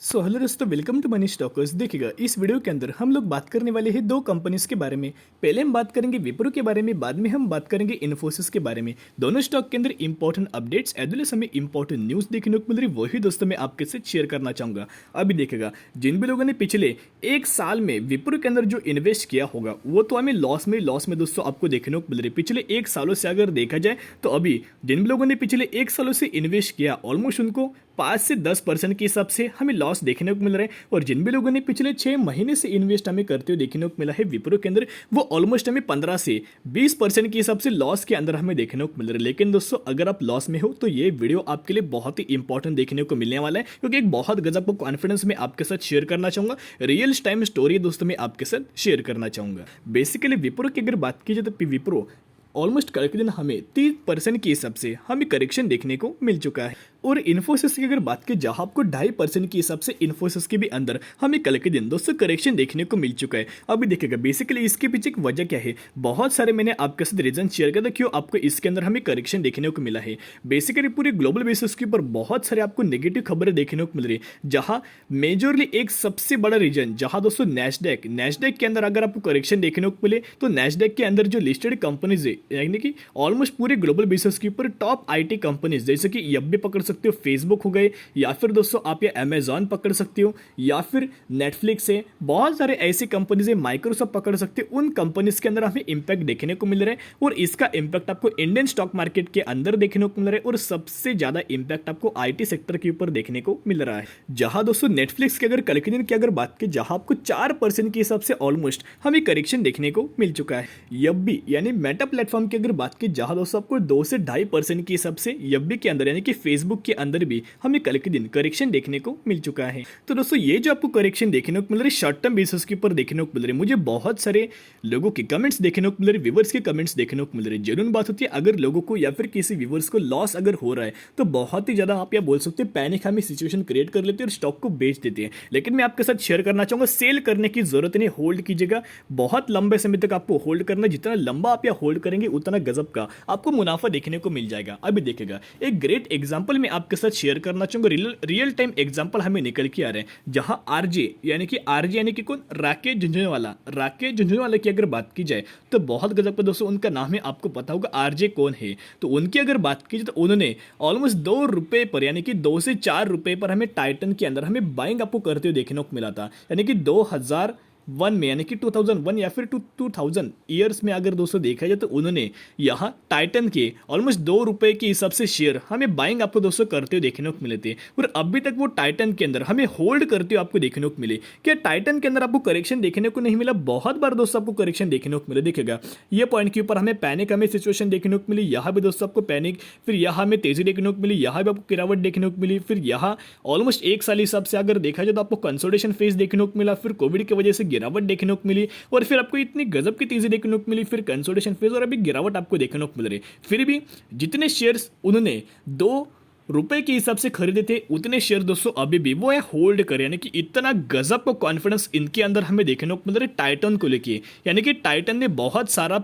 Hello दोस्तों, welcome to money stalkers. देखिएगा, इस वीडियो के अंदर हम लोग बात करने वाले हैं दो कंपनीज के बारे में। पहले हम बात करेंगे विप्रो के बारे में, बाद में हम बात करेंगे इन्फोसिस के बारे में। दोनों स्टॉक के अंदर important updates as well as हमें इंपॉर्टेंट न्यूज देखने को मिल रही, वही दोस्तों मैं आपके साथ शेयर करना चाहूंगा। अभी देखिएगा, जिन भी लोगों ने पिछले एक साल में विप्रो के अंदर जो इन्वेस्ट किया होगा वो तो हमें लॉस में दोस्तों आपको देखने को मिल रही। पिछले एक सालों से अगर देखा जाए तो अभी जिन भी लोगों ने पिछले एक सालों से इन्वेस्ट किया, ऑलमोस्ट उनको 5 से 10% के हिसाब से हमें लॉस देखने को मिल रहा है। और जिन भी लोगों ने पिछले 6 महीने से इन्वेस्ट हमें करते हुए देखने को मिला है विप्रो के अंदर, वो ऑलमोस्ट हमें 15 से 20% के हिसाब से लॉस के अंदर हमें देखने को मिल रहा है। लेकिन दोस्तों, अगर आप लॉस में हो तो ये वीडियो आपके लिए बहुत ही इंपॉर्टेंट देखने को मिलने वाला है, क्योंकि एक बहुत गजब को कॉन्फिडेंस में आपके साथ शेयर करना चाहूंगा। रियल टाइम स्टोरी दोस्तों मैं आपके साथ शेयर करना चाहूंगा। बेसिकली विप्रो की अगर बात की जाए तो विप्रो ऑलमोस्ट कल के दिन हमें 30% के हिसाब से हमें करेक्शन देखने को मिल चुका है। और इन्फोसिस की अगर बात की, जहां आपको 2.5% के हिसाब से इन्फोसिस के भी अंदर हमें कल के दिन दोस्तों करेक्शन देखने को मिल चुका है। अभी देखिएगा, बेसिकली इसके पीछे एक वजह क्या है, बहुत सारे मैंने आपके साथ रीजन शेयर किया था क्यों आपको इसके अंदर हमें करेक्शन देखने को मिला है। बेसिकली पूरे ग्लोबल बेसिस के ऊपर बहुत सारे आपको नेगेटिव खबरें देखने को मिल रही है, जहां मेजरली एक सबसे बड़ा रीजन जहां दोस्तों नैस्डैक के अंदर अगर आपको करेक्शन देखने को मिले तो नैस्डैक के अंदर जो लिस्टेड कंपनीज है, यानी कि ऑलमोस्ट पूरे ग्लोबल बेसिस के ऊपर टॉप आईटी कंपनीज, जैसे कि ये भी पकड़ सकते हो, फेसबुक हो गए, या फिर दोस्तों आप ये अमेजॉन पकड़ सकते हो, या फिर नेटफ्लिक्स है, बहुत सारे ऐसी कंपनीज है, माइक्रोसॉफ्ट पकड़ सकते हो। उन कंपनीज के अंदर हमें इंपैक्ट देखने को मिल रहा है और इसका इंपैक्ट आपको इंडियन स्टॉक मार्केट के अंदर देखने को मिल रहा है। और सबसे ज्यादा इंपैक्ट आपको आईटी सेक्टर के ऊपर देखने को मिल रहा है, जहां दोस्तों नेटफ्लिक्स के अगर कल के दिन की अगर बात की, जहां आपको 4% के हिसाब से ऑलमोस्ट हमें करेक्शन देखने को मिल चुका है। यब्बी यानी मेटा प्लेटफॉर्म की अगर बात की, जहां दोस्तों आपको 2 से 2.5% के हिसाब से यब्बी के अंदर यानी कि फेसबुक के अंदर भी हमें कल के दिन करेक्शन देखने को मिल चुका है। तो दोस्तों, ये जो आपको करेक्शन देखने को मिल रही है शॉर्ट टर्म बेसिस के ऊपर देखने को मिल रही है, मुझे बहुत सारे लोगों के कमेंट्स देखने को मिल रहे, व्यूवर्स के कमेंट्स देखने को मिल रहे। जरूर बात होती है, अगर लोगों को या फिर किसी व्यूवर्स को लॉस अगर हो रहा है तो बहुत ही ज्यादा आप यह बोल सकते हैं पैनिक हमें सिचुएशन क्रिएट कर लेते हैं और स्टॉक को बेच देते हैं। लेकिन मैं आपके साथ शेयर करना चाहूंगा, सेल करने की जरूरत नहीं, होल्ड कीजिएगा। बहुत लंबे समय तक आपको होल्ड करना, जितना लंबा आप यह होल्ड करेंगे उतना गजब का आपको मुनाफा देखने को मिल जाएगा। अभी देखिएगा, एक ग्रेट एग्जांपल मैं आपके साथ शेयर करना चाहूंगा, रियल टाइम एग्जांपल हमें निकल के आ रहे हैं, जहां आरजे यानी कि कौन, राकेश झुंझुनवाला की अगर बात की जाए तो बहुत गजब का दोस्तों उनका नाम है, आपको पता होगा आरजे कौन है। तो उनकी अगर बात की जाए तो उन्होंने ऑलमोस्ट 2 रुपए पर, यानी कि 2 से 4 रुपए पर हमें टाइटन के अंदर हमें बाइंग आपको करते हुए देखने को मिला था, यानी कि 2001 में, यानी कि 2001 या फिर 2000 ईयर्स में अगर दोस्तों देखा जाए तो उन्होंने यहां टाइटन के ऑलमोस्ट 2 रुपए के हिसाब से शेयर हमें बाइंग आपको दोस्तों करते हुए देखने को मिले थे। और अभी तक वो टाइटन के अंदर हमें होल्ड करते हुए आपको देखने को मिले। क्या टाइटन के अंदर आपको करेक्शन देखने को नहीं मिला? बहुत बार दोस्तों आपको करेक्शन देखने को मिले। देखिएगा, ये पॉइंट के ऊपर हमें पैनिक हमें सिचुएशन देखने को मिली, यहां भी दोस्तों आपको पैनिक, फिर यहां हमें तेजी देखने को मिली, यहां भी आपको गिरावट देखने को मिली, फिर यहां ऑलमोस्ट एक साल हिसाब से अगर देखा जाए तो आपको कंसोलिडेशन फेज देखने को मिला, फिर कोविड की वजह से गिरावट देखने को मिली, और फिर आपको इतनी गजब की तेजी देखने को मिली, फिर कंसोलिडेशन फेज और अभी गिरावट आपको देखने को मिल रही। फिर भी जितने शेयर्स उन्होंने 2 रुपए के हिसाब से खरीदे थे उतने शेयर दोस्तों अभी भी वो है होल्ड करे, यानी कि इतना गजब का कॉन्फिडेंस इनके अंदर हमें देखने को मिल रहा है टाइटन को लेके। यानी कि टाइटन ने बहुत सारा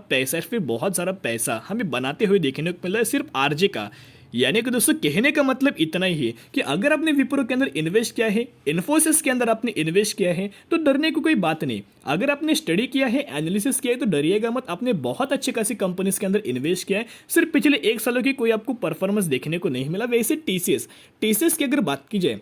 पैसा हमें बनाते हुए देखने को मिल रहा है सिर्फ आरजे का। यानी कि दोस्तों कहने का मतलब इतना ही है कि अगर आपने विप्रो के अंदर इन्वेस्ट किया है, इन्फोसिस के अंदर आपने इन्वेस्ट किया है, तो डरने को कोई बात नहीं। अगर आपने स्टडी किया है, एनालिसिस किया है, तो डरिएगा मत। आपने बहुत अच्छी खासी कंपनीज के अंदर इन्वेस्ट किया है, सिर्फ पिछले एक सालों की कोई आपको परफॉर्मेंस देखने को नहीं मिला। वैसे टीसीएस की अगर बात की जाए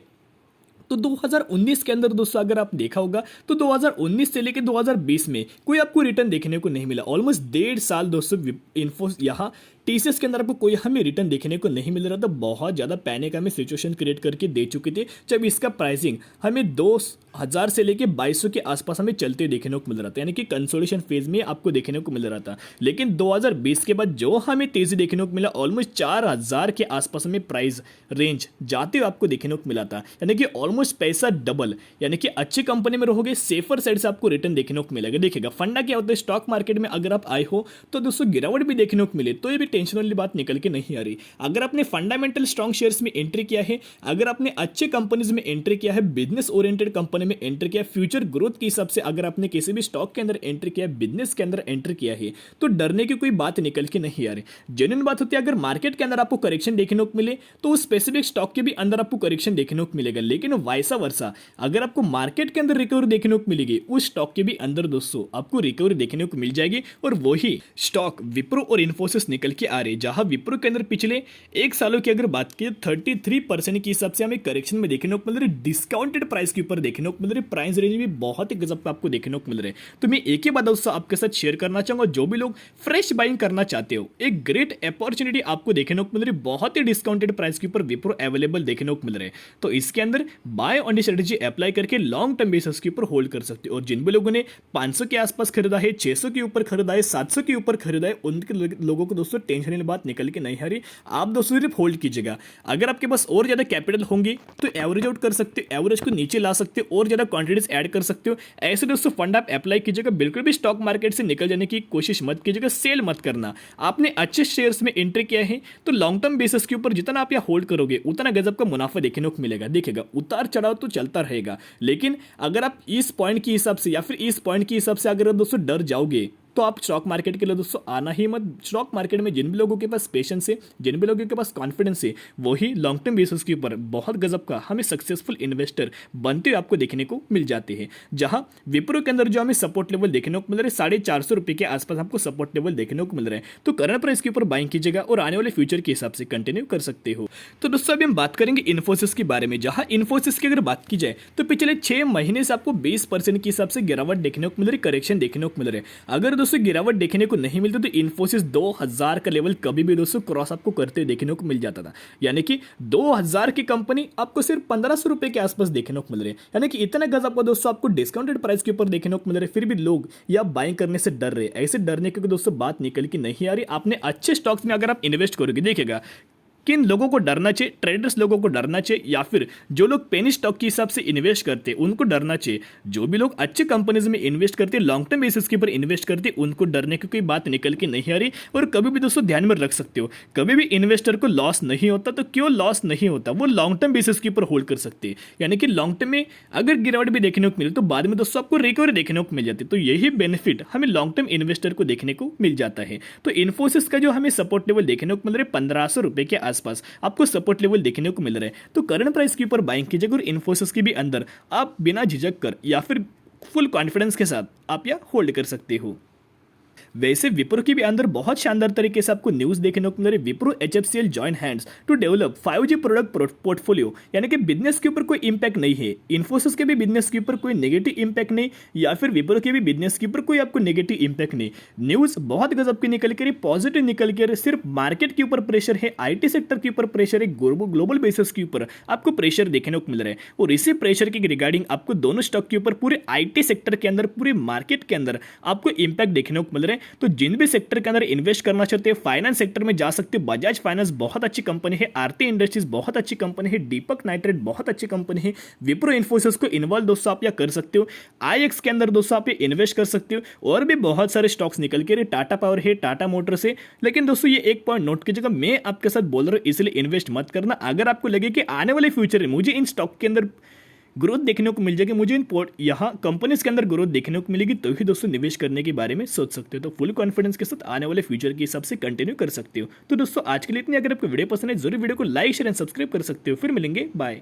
तो 2019 के अंदर दोस्तों अगर आप देखा होगा तो 2019 से लेकर 2020 में कोई आपको रिटर्न देखने को नहीं मिला। ऑलमोस्ट 1.5 साल दोस्तों यहाँ टीसीएस के अंदर आपको कोई हमें रिटर्न देखने को नहीं मिल रहा था। बहुत ज़्यादा पैनिक हमें सिचुएशन क्रिएट करके दे चुके थे, जब इसका प्राइसिंग हमें 2000 से लेके 2200 के आसपास हमें चलते देखने को मिल रहा था, यानी कि कंसोलिडेशन फेज में आपको देखने को मिल रहा था। लेकिन 2020 के बाद जो हमें तेजी देखने को मिला, ऑलमोस्ट 4000 के आसपास हमें प्राइस रेंज जाते हुए आपको देखने को मिला था, यानी कि ऑलमोस्ट पैसा डबल। यानी कि अच्छी कंपनी में रहोगे, सेफर साइड से आपको रिटर्न देखने को मिलेगा। देखिएगा, फंडा क्या होता है, स्टॉक मार्केट में अगर आप आए हो तो दोस्तों गिरावट भी देखने को मिले तो ये भी टेंशन वाली बात निकल के नहीं आ रही। अगर आपने फंडामेंटल स्ट्रॉन्ग शेयर्स में एंट्री किया है, अगर आपने अच्छे कंपनीज में एंट्री किया है, बिजनेस ओरिएंटेड कंपनी में एंट्री किया है, फ्यूचर ग्रोथ के हिसाब से अगर आपने किसी भी स्टॉक के अंदर एंट्री किया है, बिजनेस के अंदर एंट्री किया है, तो डरने की कोई बात निकल के नहीं आ रही। जेन्युइन बात होती है, अगर मार्केट के अंदर आपको करेक्शन देखने को मिले तो उस स्पेसिफिक स्टॉक के भी अंदर आपको करेक्शन देखने को मिलेगा, लेकिन वाइसा वर्सा अगर आपको मार्केट के अंदर रिकवरी देखने को मिलेगी, उस स्टॉक के भी अंदर दोस्तों आपको रिकवरी देखने को मिल जाएगी। और वही स्टॉक विप्रो और इन्फोसिस निकल के आ रहे, जहां विप्रो के अंदर पिछले एक सालों की अगर बात की 33% के हिसाब से हमें करेक्शन में देखने को मिल रही, डिस्काउंटेड प्राइस के ऊपर देखने को मिल रही, प्राइस रेंज भी बहुत ही गजब का आपको देखने को मिल रहे। तो मैं एक ही बात दोस्तों आपके साथ शेयर करना चाहूंगा, जो भी लोग फ्रेश बाइंग करना चाहते हो, एक ग्रेट अपॉर्चुनिटी आपको देखने को मिल रही, बहुत ही डिस्काउंटेड प्राइस के ऊपर विप्रो अवेलेबल देखने को मिल रहे हैं। तो इसके अंदर buy on the strategy apply करके लॉन्ग टर्म बेसिस के ऊपर होल्ड कर सकते हो। और जिन भी लोगों ने 500 के आसपास खरीदा है, 600 के ऊपर खरीदा है, 700 के ऊपर खरीदा है, उनके लोगों को दोस्तों टेंशन वाली बात निकल के नहीं आ रही। आप दोस्तों सिर्फ होल्ड कीजिएगा। अगर आपके पास और ज्यादा कैपिटल होंगे तो एवरेज आउट कर सकते हो, एवरेज को नीचे ला सकते हो, और ज्यादा क्वांटिटीज ऐड कर सकते हो। ऐसे दोस्तों फंड आप अप्लाई कीजिएगा। बिल्कुल भी स्टॉक मार्केट से निकल जाने की कोशिश मत कीजिएगा, सेल मत करना। आपने अच्छे शेयर्स में एंट्री किया है तो लॉन्ग टर्म बेसिस के ऊपर जितना आप यहाँ होल्ड करोगे उतना गजब का मुनाफा देखने को मिलेगा। देखिएगा उतार चढ़ाव तो चलता रहेगा, लेकिन अगर आप इस पॉइंट के हिसाब से या फिर इस पॉइंट के हिसाब से अगर दोस्तों डर जाओगे तो आप स्टॉक मार्केट के लिए दोस्तों आना ही मत। स्टॉक मार्केट में जिन भी लोगों के पास पेशेंस है, जिन भी लोगों के पास कॉन्फिडेंस है, वही लॉन्ग टर्म बेसिस के ऊपर बहुत गजब का हमें सक्सेसफुल इन्वेस्टर बनते हुए आपको देखने को मिल जाते हैं। जहां विप्रो के अंदर जो हमें सपोर्ट लेवल देखने को मिल रहे 450 रुपए के आसपास आपको सपोर्ट लेवल देखने को मिल रहे हैं। तो करंट प्राइस के ऊपर बाइंग कीजिएगा और आने वाले फ्यूचर के हिसाब से कंटिन्यू कर सकते हो। तो दोस्तों अभी हम बात करेंगे इन्फोसिस के बारे में, जहां इन्फोसिस की अगर बात की जाए तो पिछले 6 महीने से आपको 20% के हिसाब से गिरावट देखने को मिल रही, करेक्शन देखने को मिल रहे। अगर दोस्तों गिरावट देखने को नहीं मिलती तो इन्फोसिस 2000 का लेवल कभी भी दोस्तों क्रॉस आपको करते देखने को मिल जाता था। यानी कि 2000 की कंपनी आपको सिर्फ 1500 रुपए के आसपास देखने को मिल रही है। यानी कि इतना गजब का दोस्तों आपको डिस्काउंटेड प्राइस के ऊपर देखने को मिल रहे, फिर भी लोग या बाइंग करने से डर रहे। ऐसे डरने की दोस्तों बात निकल के नहीं आ रही। आपने अच्छे स्टॉक्स में अगर आप इन्वेस्ट करोगे, देखिएगा किन लोगों को डरना चाहिए, ट्रेडर्स लोगों को डरना चाहिए या फिर जो लोग पेनी स्टॉक के हिसाब से इन्वेस्ट करते हैं उनको डरना चाहिए। जो भी लोग अच्छे कंपनीज में इन्वेस्ट करते हैं, लॉन्ग टर्म बेसिस के ऊपर इन्वेस्ट करते हैं, उनको डरने की कोई बात निकल के नहीं आ रही। और कभी भी दोस्तों ध्यान में रख सकते हो, कभी भी इन्वेस्टर को लॉस नहीं होता। तो क्यों लॉस नहीं होता, वो लॉन्ग टर्म बेसिस के ऊपर होल्ड कर सकते हैं। यानी कि लॉन्ग टर्म में अगर गिरावट भी देखने को मिले तो बाद में दोस्तों आपको रिकवरी देखने को मिल जाती है। तो यही बेनिफिट हमें लॉन्ग टर्म इन्वेस्टर को देखने को मिल जाता है। तो इन्फोसिस का जो हमें सपोर्ट लेवल देखने को मिल रहा है 1500 रुपए के आसपास आपको सपोर्ट लेवल देखने को मिल रहा है। तो करंट प्राइस के ऊपर बाइंग कीजिएगा और इन्फोसिस के भी अंदर आप बिना झिझक कर या फिर फुल कॉन्फिडेंस के साथ आप यह होल्ड कर सकते हो। वैसे विप्रो के भी अंदर बहुत शानदार तरीके से आपको न्यूज देखने को मिल रही, Wipro HFCL join hands to develop 5G product portfolio. यानी कि बिजनेस के ऊपर कोई इंपैक्ट नहीं है, इन्फोसिस के भी बिजनेस के ऊपर कोई नेगेटिव इंपैक्ट नहीं, या फिर विप्रो के भी बिजनेस के ऊपर कोई आपको नेगेटिव इंपैक्ट नहीं। न्यूज बहुत गजब की निकल के रही, पॉजिटिव निकल के रही। सिर्फ मार्केट के ऊपर प्रेशर है, IT सेक्टर के ऊपर प्रेशर है, ग्लोबल बेसिस के ऊपर आपको प्रेशर देखने को मिल रहा है। और इसी प्रेशर के रिगार्डिंग आपको दोनों स्टॉक के ऊपर पूरे IT सेक्टर के अंदर, पूरे मार्केट के अंदर आपको इंपैक्ट देखने को मिल रहा है। तो जिन भी सेक्टर के अंदर इन्वेस्ट करना चाहते हैं, फाइनेंस सेक्टर में जा सकते हैं। बजाज फाइनेंस बहुत अच्छी कंपनी है, आरती इंडस्ट्रीज बहुत अच्छी कंपनी है, दीपक नाइट्रेट बहुत अच्छी कंपनी है, विप्रो इन्फोसिस को इन्वॉल्व दोस्तों आप या कर सकते हो। IX के अंदर दोस्तों आप इन्वेस्ट कर सकते हो। और भी बहुत सारे स्टॉक्स निकल के रहे, टाटा पावर है, टाटा मोटर्स है। लेकिन दोस्तों ये एक पॉइंट नोट कीजिएगा, मैं आपके साथ बोल रहा हूं इसलिए इन्वेस्ट मत करना। अगर आपको लगे कि आने वाले फ्यूचर में मुझे इन स्टॉक के अंदर ग्रोथ देखने को मिल जाएगी, मुझे इन यहाँ कंपनीज के अंदर ग्रोथ देखने को मिलेगी, तो ही दोस्तों निवेश करने के बारे में सोच सकते हो। तो फुल कॉन्फिडेंस के साथ आने वाले फ्यूचर के हिसाब से कंटिन्यू कर सकते हो। तो दोस्तों आज के लिए इतनी। अगर आपको वीडियो पसंद है जरूर वीडियो को लाइक शेयर एंड सब्सक्राइब कर सकते हो। फिर मिलेंगे, बाय।